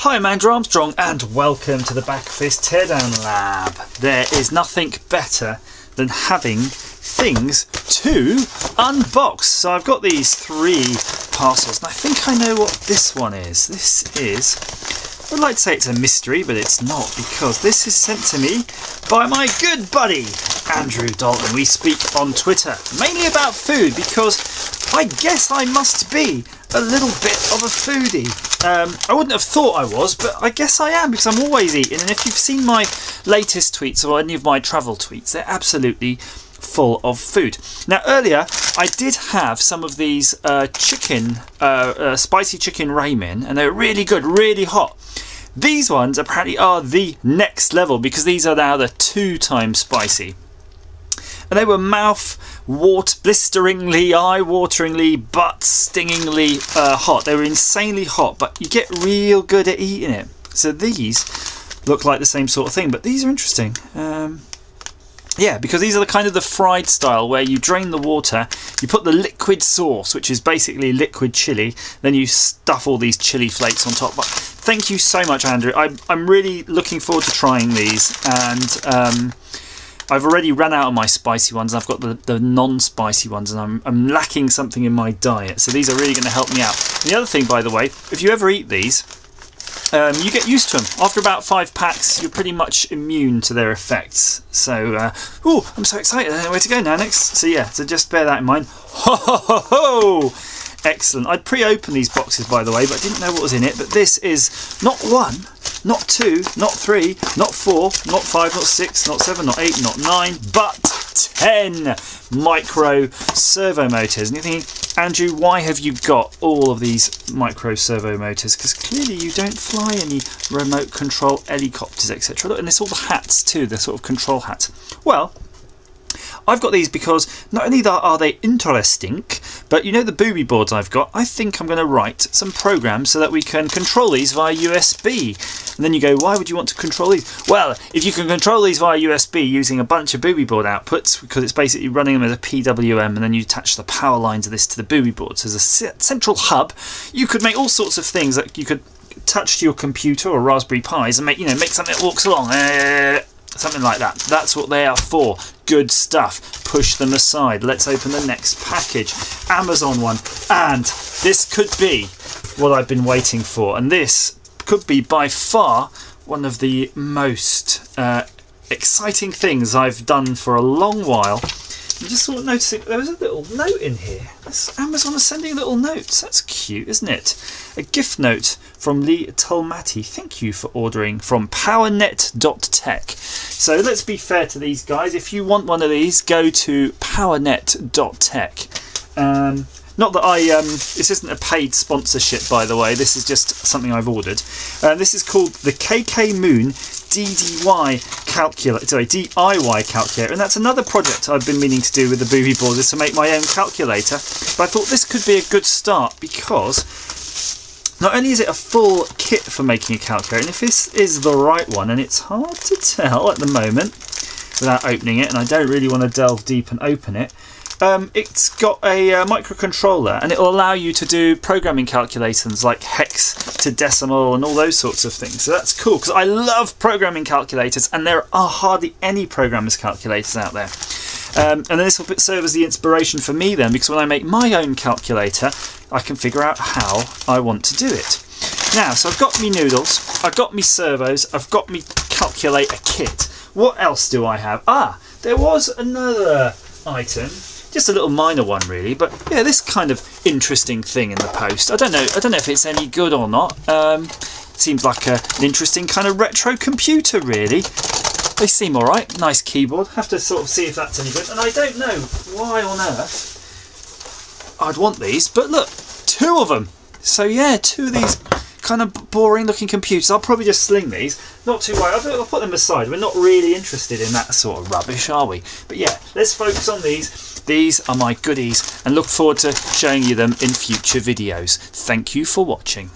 Hi, I'm Andrew Armstrong and welcome to the Back Office Teardown Lab. There is nothing better than having things to unbox. So I've got these three parcels and I think I know what this one is. This is, I'd like to say it's a mystery, but it's not, because this is sent to me by my good buddy Andrew Dalton. We speak on Twitter mainly about food because I guess I must be a little bit of a foodie. I wouldn't have thought I was, but I guess I am, because I'm always eating. And if you've seen my latest tweets or any of my travel tweets, they're absolutely full of food. Now earlier I did have some of these spicy chicken ramen, and they're really good, really hot. These ones apparently are the next level, because these are now the 2 times spicy. And they were blisteringly, eye-wateringly, butt-stingingly hot. They were insanely hot, but you get real good at eating it. So these look like the same sort of thing, but these are interesting. Yeah, because these are the kind of the fried style, where you drain the water, you put the liquid sauce, which is basically liquid chili, then you stuff all these chili flakes on top. But thank you so much, Andrew. I'm really looking forward to trying these, and I've already run out of my spicy ones. I've got the non-spicy ones, and I'm lacking something in my diet. So these are really going to help me out. And the other thing, by the way, if you ever eat these, you get used to them. After about 5 packs, you're pretty much immune to their effects. So, oh, I'm so excited. I don't know where to go now next. So yeah, so just bear that in mind. Ho ho ho ho! Excellent. I'd pre-opened these boxes, by the way, but I didn't know what was in it. But this is not 1, not 2, not 3, not 4, not 5, not 6, not 7, not 8, not 9, but 10 micro servo motors. And you're thinking, Andrew, why have you got all of these micro servo motors? Because clearly you don't fly any remote control helicopters, etc. Look, and it's all the hats too, the sort of control hats. Well, I've got these because not only are they interesting, but you know the booby boards I've got, I think I'm going to write some programs so that we can control these via USB. And then you go, why would you want to control these? Well, if you can control these via USB using a bunch of booby board outputs, because it's basically running them as a PWM, and then you attach the power lines of this to the booby boards as a central hub, you could make all sorts of things that you could touch to your computer or Raspberry Pis and make something that walks along. Something like that. That's what they are for. Good stuff. Push them aside. Let's open the next package. Amazon one. And this could be what I've been waiting for. And this could be by far one of the most exciting things I've done for a long while. I'm just sort of noticing there was a little note in here. Amazon is sending little notes. That's cute, isn't it? A gift note from Lee Tulmati. Thank you for ordering from powernet.tech. So let's be fair to these guys. If you want one of these, go to powernet.tech. Not that this isn't a paid sponsorship, by the way. This is just something I've ordered. This is called the KK Moon DIY calculator, and that's another project I've been meaning to do with the booby boards, is to make my own calculator. But I thought this could be a good start, because not only is it a full kit for making a calculator, and if this is the right one, and it's hard to tell at the moment without opening it, and I don't really want to delve deep and open it, it's got a microcontroller, and it will allow you to do programming calculations like hex to decimal and all those sorts of things. So that's cool, because I love programming calculators, and there are hardly any programmers calculators out there. And then this will serve as the inspiration for me then, because when I make my own calculator, I can figure out how I want to do it. Now, so I've got me noodles, I've got me servos, I've got me calculator kit. What else do I have? Ah, there was another item. Just a little minor one, really, but yeah, this kind of interesting thing in the post. I don't know if it's any good or not. Seems like an interesting kind of retro computer, really. They seem alright. Nice keyboard. Have to sort of see if that's any good. And I don't know why on earth I'd want these, but look, 2 of them. So yeah, 2 of these kind of boring looking computers. I'll probably just sling these. Not too worried. I'll put them aside. We're not really interested in that sort of rubbish, are we? But yeah, let's focus on these. These are my goodies, and look forward to showing you them in future videos. Thank you for watching.